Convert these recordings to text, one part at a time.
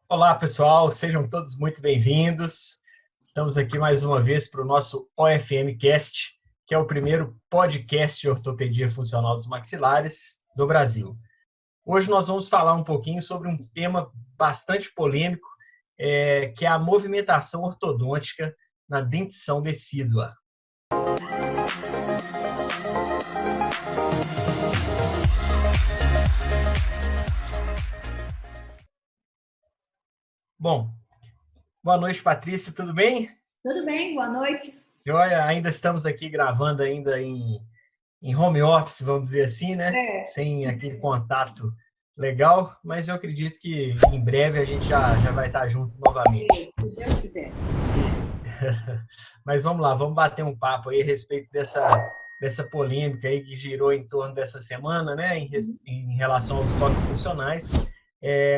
Olá, pessoal, sejam todos muito bem-vindos. Estamos aqui mais uma vez para o nosso OFM Cast, que é o primeiro podcast de ortopedia funcional dos maxilares do Brasil. Hoje nós vamos falar um pouquinho sobre um tema bastante polêmico, que é a movimentação ortodôntica na dentição decídua. Bom, boa noite, Patrícia, tudo bem? Tudo bem, boa noite. Joia, ainda estamos aqui gravando ainda em home office, vamos dizer assim, né? Sem aquele contato legal, mas eu acredito que em breve a gente já vai estar junto novamente. Se Deus quiser. Mas vamos lá, vamos bater um papo aí a respeito dessa polêmica aí que girou em torno dessa semana, né? Em relação aos toques funcionais,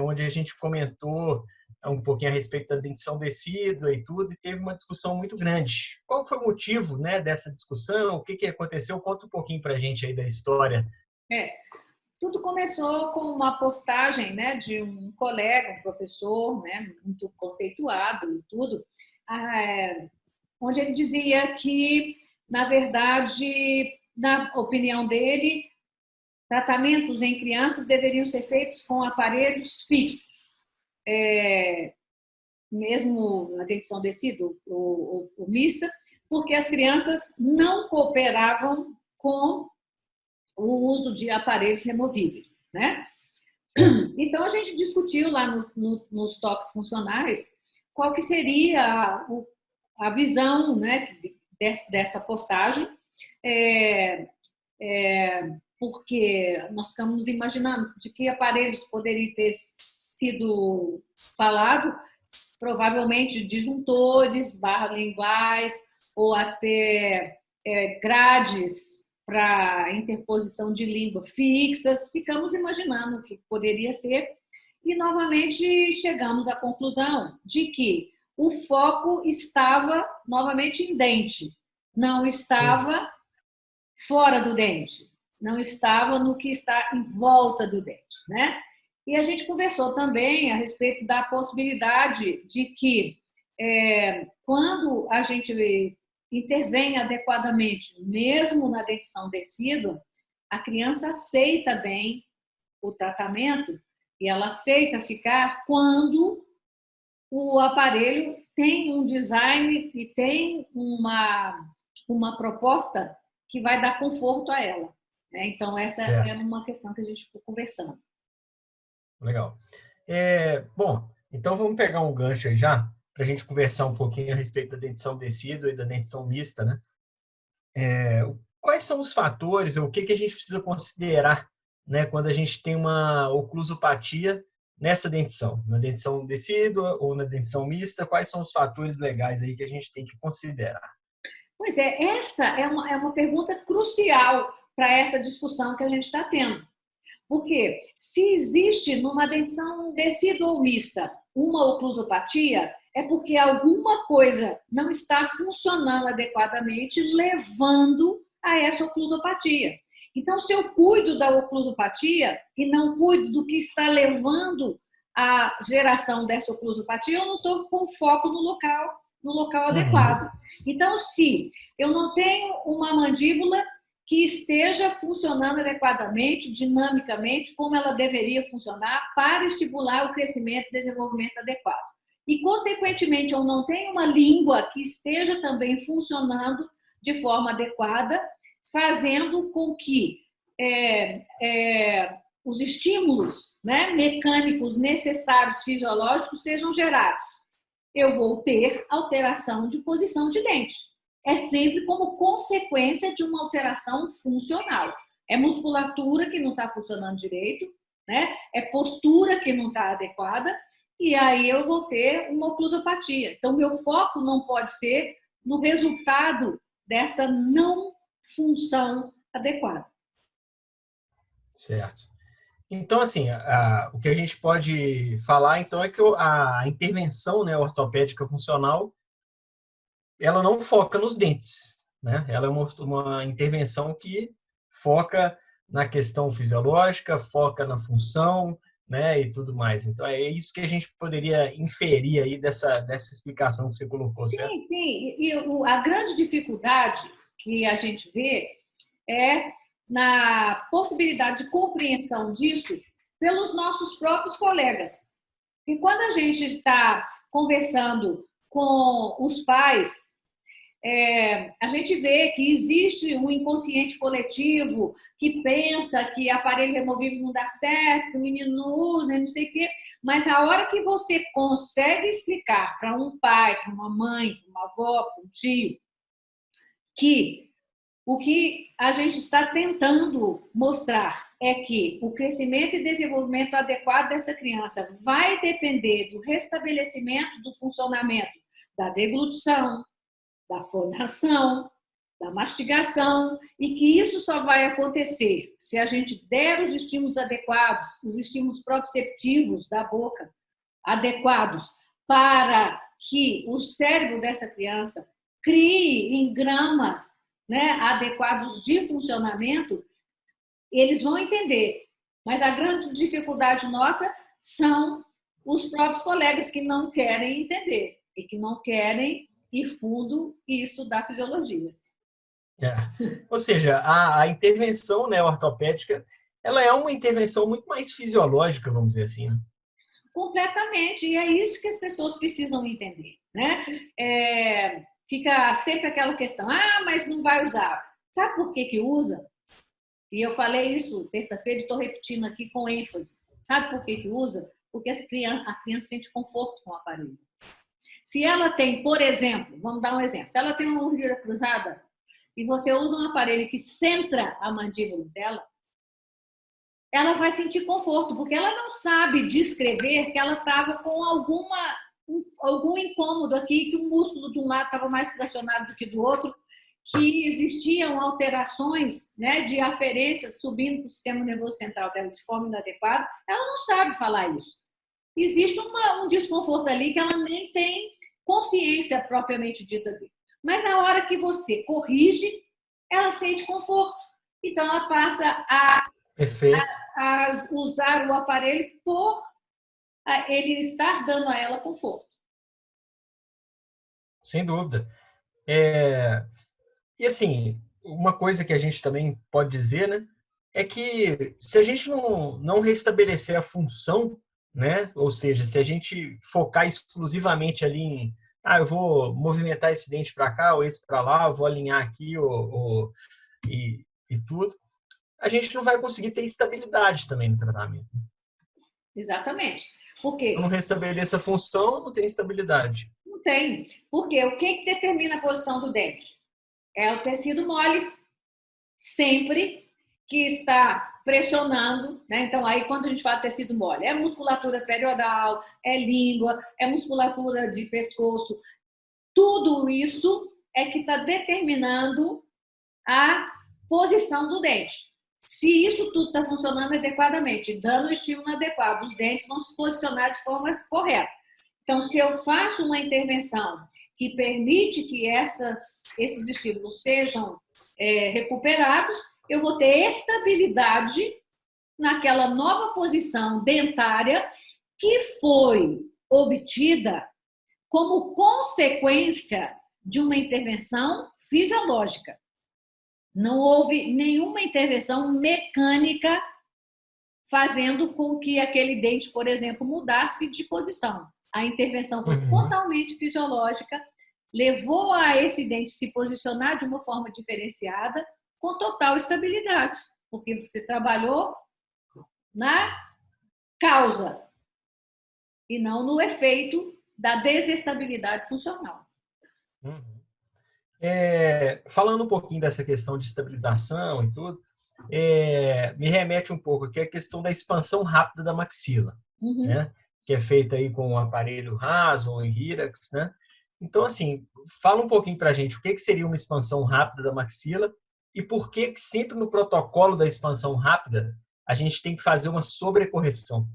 onde a gente comentou um pouquinho a respeito da dentição decídua e tudo, e teve uma discussão muito grande. Qual foi o motivo, né, dessa discussão? O que aconteceu? Conta um pouquinho para a gente aí da história. Tudo começou com uma postagem, né, de um colega, um professor, né, muito conceituado e tudo, onde ele dizia que, na verdade, na opinião dele, tratamentos em crianças deveriam ser feitos com aparelhos fixos. Mesmo na dentição decídua ou mista, porque as crianças não cooperavam com o uso de aparelhos removíveis, né? Então, a gente discutiu lá nos toques funcionais qual que seria a visão, né, dessa postagem, porque nós ficamos imaginando de que aparelhos poderiam ter sido falado, provavelmente disjuntores, barra-linguais, ou até grades para interposição de língua fixas. Ficamos imaginando o que poderia ser e, novamente, chegamos à conclusão de que o foco estava, novamente, em dente, não estava fora do dente, não estava no que está em volta do dente, né? E a gente conversou também a respeito da possibilidade de que, quando a gente intervém adequadamente, mesmo na dentição decídua, a criança aceita bem o tratamento e ela aceita ficar quando o aparelho tem um design e tem uma proposta que vai dar conforto a ela. Então, essa é uma questão que a gente ficou conversando. Legal. Bom, então vamos pegar um gancho aí já, para a gente conversar um pouquinho a respeito da dentição decídua e da dentição mista, né? Quais são os fatores, ou o que a gente precisa considerar, né, quando a gente tem uma oclusopatia nessa dentição, na dentição decídua ou na dentição mista? Quais são os fatores legais aí que a gente tem que considerar? Pois é, essa é uma pergunta crucial para essa discussão que a gente está tendo. Porque se existe numa dentição decídua ou mista uma oclusopatia, é porque alguma coisa não está funcionando adequadamente, levando a essa oclusopatia. Então, se eu cuido da oclusopatia e não cuido do que está levando à geração dessa oclusopatia, eu não estou com foco no local adequado. Então, se eu não tenho uma mandíbula que esteja funcionando adequadamente, dinamicamente, como ela deveria funcionar para estimular o crescimento e desenvolvimento adequado. E, consequentemente, eu não tenho uma língua que esteja também funcionando de forma adequada, fazendo com que os estímulos, né, mecânicos necessários, fisiológicos, sejam gerados. Eu vou ter alteração de posição de dente. É sempre como consequência de uma alteração funcional. É musculatura que não está funcionando direito, né? É postura que não está adequada, e aí eu vou ter uma oclusopatia. Então, meu foco não pode ser no resultado dessa não função adequada. Certo. Então, assim, o que a gente pode falar, então, é que a intervenção, né, ortopédica funcional, ela não foca nos dentes, né? Ela é uma intervenção que foca na questão fisiológica, foca na função, né, e tudo mais. Então, é isso que a gente poderia inferir aí dessa explicação que você colocou, certo? Sim, sim. E a grande dificuldade que a gente vê é na possibilidade de compreensão disso pelos nossos próprios colegas. E quando a gente está conversando com os pais, a gente vê que existe um inconsciente coletivo que pensa que aparelho removível não dá certo, que o menino não usa, não sei o quê. Mas a hora que você consegue explicar para um pai, para uma mãe, para uma avó, para um tio, que o que a gente está tentando mostrar é que o crescimento e desenvolvimento adequado dessa criança vai depender do restabelecimento do funcionamento da deglutição, da fonação, da mastigação, e que isso só vai acontecer se a gente der os estímulos adequados, os estímulos proprioceptivos da boca adequados para que o cérebro dessa criança crie engramas, né, adequados de funcionamento, eles vão entender. Mas a grande dificuldade nossa são os próprios colegas que não querem entender e que não querem ir fundo e estudar fisiologia. Ou seja, a intervenção, né, ortopédica, ela é uma intervenção muito mais fisiológica, vamos dizer assim, né? Completamente, e é isso que as pessoas precisam entender, né? Fica sempre aquela questão, mas não vai usar. Sabe por que usa? E eu falei isso terça-feira e estou repetindo aqui com ênfase. Sabe por que usa? Porque a criança sente conforto com o aparelho. Se ela tem, por exemplo, vamos dar um exemplo, se ela tem uma mordida cruzada e você usa um aparelho que centra a mandíbula dela, ela vai sentir conforto, porque ela não sabe descrever que ela estava com algum incômodo aqui, que o músculo de um lado estava mais tracionado do que do outro, que existiam alterações, né, de aferências subindo para o sistema nervoso central dela de forma inadequada. Ela não sabe falar isso. Existe um desconforto ali que ela nem tem consciência propriamente dita dele. Mas na hora que você corrige, ela sente conforto. Então, ela passa a usar o aparelho por ele estar dando a ela conforto. Sem dúvida. E assim, uma coisa que a gente também pode dizer, né, é que se a gente não restabelecer a função, né, ou seja, se a gente focar exclusivamente ali em, eu vou movimentar esse dente para cá ou esse para lá, eu vou alinhar aqui e tudo, a gente não vai conseguir ter estabilidade também no tratamento. Exatamente. Por Eu não quê? restabeleço a função, não tem estabilidade. Não tem. Porque o que determina a posição do dente? É o tecido mole, sempre que está pressionando, né? Então, aí, quando a gente fala tecido mole, é musculatura periodal, é língua, é musculatura de pescoço. Tudo isso é que está determinando a posição do dente. Se isso tudo está funcionando adequadamente, dando o estímulo adequado, os dentes vão se posicionar de forma correta. Então, se eu faço uma intervenção que permite que esses estímulos sejam recuperados, eu vou ter estabilidade naquela nova posição dentária que foi obtida como consequência de uma intervenção fisiológica. Não houve nenhuma intervenção mecânica fazendo com que aquele dente, por exemplo, mudasse de posição. A intervenção foi totalmente fisiológica, levou a esse dente se posicionar de uma forma diferenciada, com total estabilidade, porque você trabalhou na causa e não no efeito da desestabilidade funcional. Falando um pouquinho dessa questão de estabilização e tudo, me remete um pouco aqui a questão da expansão rápida da maxila, né? Que é feita aí com o aparelho raso ou em Hyrax, né? Então, assim, fala um pouquinho para a gente o que seria uma expansão rápida da maxila e por que sempre no protocolo da expansão rápida a gente tem que fazer uma sobrecorreção.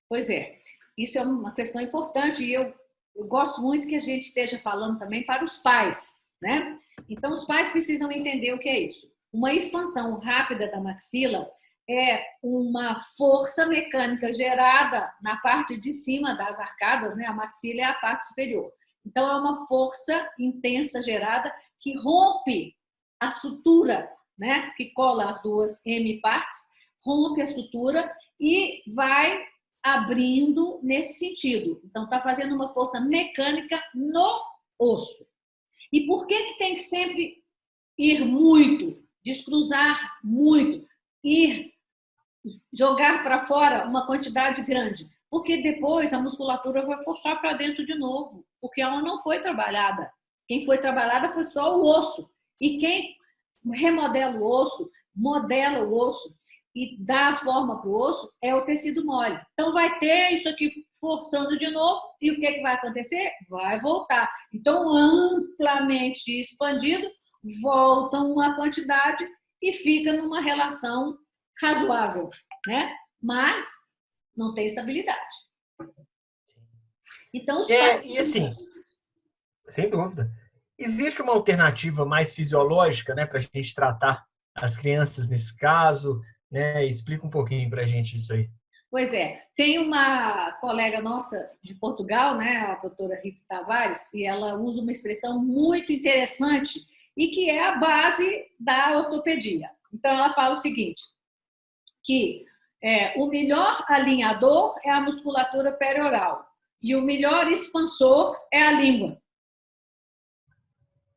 Pois é, isso é uma questão importante e eu gosto muito que a gente esteja falando também para os pais, né? Então, os pais precisam entender o que é isso. Uma expansão rápida da maxila é uma força mecânica gerada na parte de cima das arcadas, né? A maxila é a parte superior. Então, é uma força intensa gerada que rompe a sutura, né? Que cola as duas M-partes, rompe a sutura e vai abrindo nesse sentido. Então, está fazendo uma força mecânica no osso. E por que tem que sempre ir muito, descruzar muito, ir jogar para fora uma quantidade grande? Porque depois a musculatura vai forçar para dentro de novo, porque ela não foi trabalhada. Quem foi trabalhada foi só o osso. E quem remodela o osso, modela o osso e dá a forma para o osso é o tecido mole. Então vai ter isso aqui forçando de novo e o que vai acontecer? Vai voltar. Então, amplamente expandido, volta uma quantidade e fica numa relação razoável, né? Mas não tem estabilidade. Então, os pais... E assim, sem dúvida, existe uma alternativa mais fisiológica, né, para a gente tratar as crianças nesse caso, né? Explica um pouquinho para a gente isso aí. Pois é, tem uma colega nossa de Portugal, né, a doutora Rita Tavares, e ela usa uma expressão muito interessante e que é a base da ortopedia. Então, ela fala o seguinte, que o melhor alinhador é a musculatura perioral e o melhor expansor é a língua.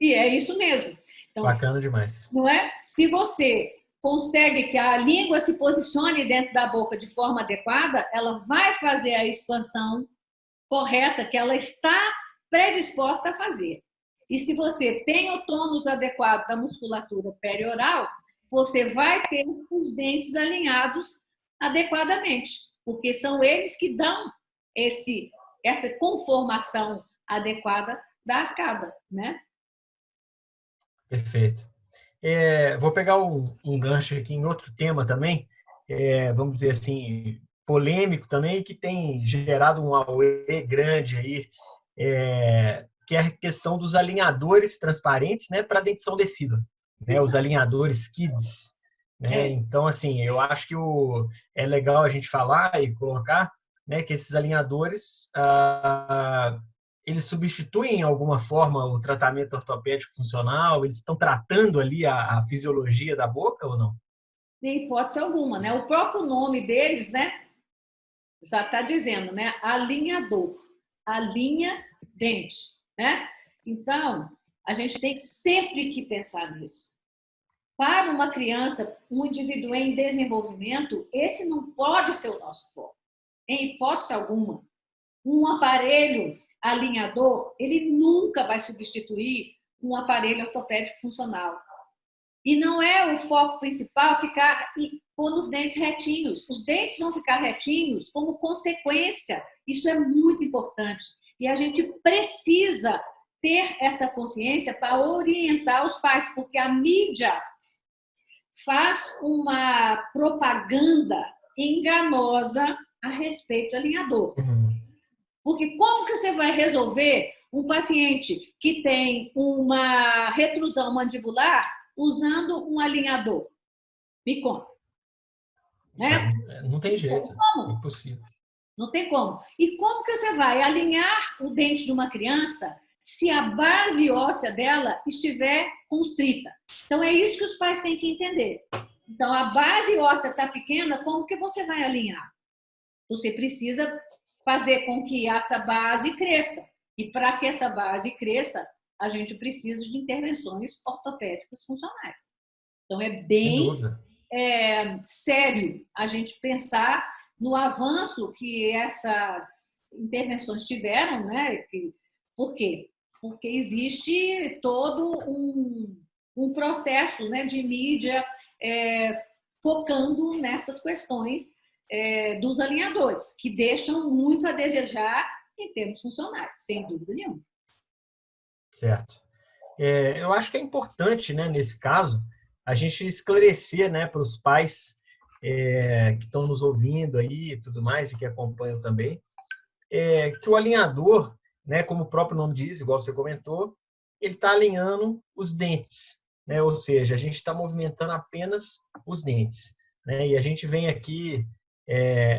E é isso mesmo. Então, bacana demais. Não é? Se você consegue que a língua se posicione dentro da boca de forma adequada, ela vai fazer a expansão correta que ela está predisposta a fazer. E se você tem o tônus adequado da musculatura perioral, você vai ter os dentes alinhados adequadamente, porque são eles que dão essa conformação adequada da arcada, né? Perfeito. Vou pegar um gancho aqui em outro tema também, vamos dizer assim, polêmico também, que tem gerado um auê grande aí, que é a questão dos alinhadores transparentes, né, para dentição decida, né, os alinhadores KIDS. Né? Então, assim, eu acho que é legal a gente falar e colocar, né, que esses alinhadores eles substituem, de alguma forma, o tratamento ortopédico funcional? Eles estão tratando ali a fisiologia da boca ou não? Nem hipótese alguma, né? O próprio nome deles, né, já está dizendo, né, alinhador, alinha dente, né? Então, a gente tem sempre que pensar nisso. Para uma criança, um indivíduo em desenvolvimento, esse não pode ser o nosso foco, em hipótese alguma. Um aparelho alinhador, ele nunca vai substituir um aparelho ortopédico funcional. E não é o foco principal ficar pondo os dentes retinhos. Os dentes vão ficar retinhos como consequência. Isso é muito importante. E a gente precisa ter essa consciência para orientar os pais, porque a mídia faz uma propaganda enganosa a respeito de alinhador. Porque como que você vai resolver um paciente que tem uma retrusão mandibular usando um alinhador? Me conta. Né? Não tem jeito. Não tem como. Impossível. Não tem como. E como que você vai alinhar o dente de uma criança se a base óssea dela estiver constrita? Então, é isso que os pais têm que entender. Então, a base óssea está pequena, como que você vai alinhar? Você precisa fazer com que essa base cresça. E para que essa base cresça, a gente precisa de intervenções ortopédicas funcionais. Então, é bem sério a gente pensar no avanço que essas intervenções tiveram, né? Por quê? Porque existe todo um processo, né, de mídia focando nessas questões dos alinhadores, que deixam muito a desejar em termos funcionais, sem dúvida nenhuma. Certo. Eu acho que é importante, né, nesse caso, a gente esclarecer, né, para os pais que estão nos ouvindo aí e tudo mais, e que acompanham também, que o alinhador, né, como o próprio nome diz, igual você comentou, ele está alinhando os dentes, né? Ou seja, a gente está movimentando apenas os dentes. né? E a gente vem aqui,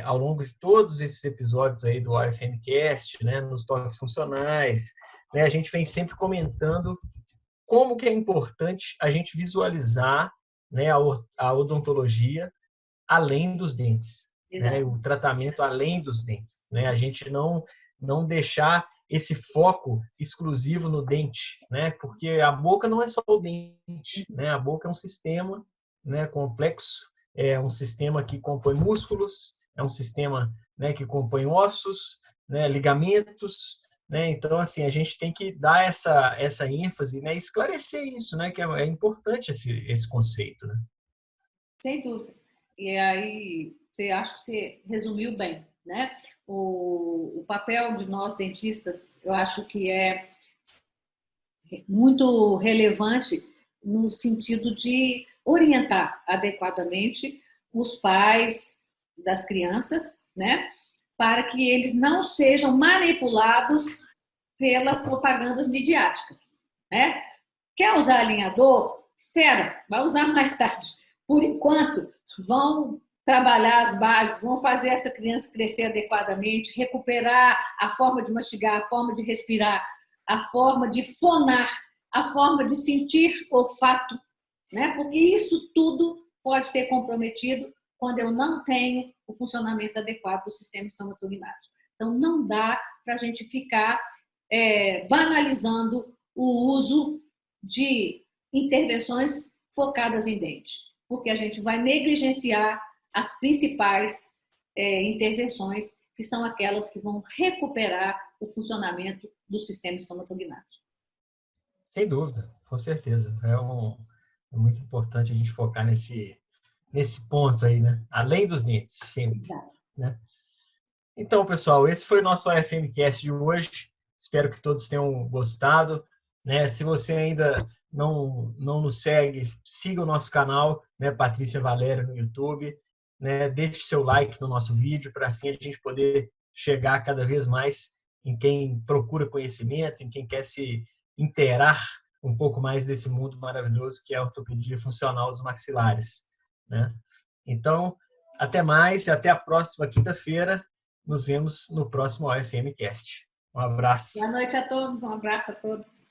ao longo de todos esses episódios aí do AFMcast, né, nos toques funcionais, né, a gente vem sempre comentando como que é importante a gente visualizar, né, a odontologia além dos dentes, né, Exato. o tratamento além dos dentes, né, a gente não deixar esse foco exclusivo no dente, né, porque a boca não é só o dente, né, a boca é um sistema, né, complexo, é um sistema que compõe músculos, é um sistema, né, que compõe ossos, né, ligamentos, né, então assim a gente tem que dar essa ênfase, né, esclarecer isso, né, que é importante esse conceito, né? Sem dúvida. E aí, você acha que você resumiu bem, né? O papel de nós dentistas, eu acho que é muito relevante no sentido de orientar adequadamente os pais das crianças, né? Para que eles não sejam manipulados pelas propagandas midiáticas, né? Quer usar alinhador? Espera, vai usar mais tarde. Por enquanto, vão trabalhar as bases, vão fazer essa criança crescer adequadamente, recuperar a forma de mastigar, a forma de respirar, a forma de fonar, a forma de sentir olfato, né? Porque isso tudo pode ser comprometido quando eu não tenho o funcionamento adequado do sistema estomatognático. Então, não dá para a gente ficar banalizando o uso de intervenções focadas em dente, porque a gente vai negligenciar as principais intervenções, que são aquelas que vão recuperar o funcionamento do sistema estomatognático. Sem dúvida, com certeza. É muito importante a gente focar nesse ponto aí, né? Além dos dentes, sempre, Exato. né? Então, pessoal, esse foi o nosso AFMcast de hoje. Espero que todos tenham gostado, né? Se você ainda não nos segue, siga o nosso canal, né? Patrícia Valério no YouTube, né? Deixe seu like no nosso vídeo para assim a gente poder chegar cada vez mais em quem procura conhecimento, em quem quer se inteirar um pouco mais desse mundo maravilhoso que é a ortopedia funcional dos maxilares, né? Então, até mais e até a próxima quinta-feira. Nos vemos no próximo AFMcast. Um abraço. Boa noite a todos, um abraço a todos.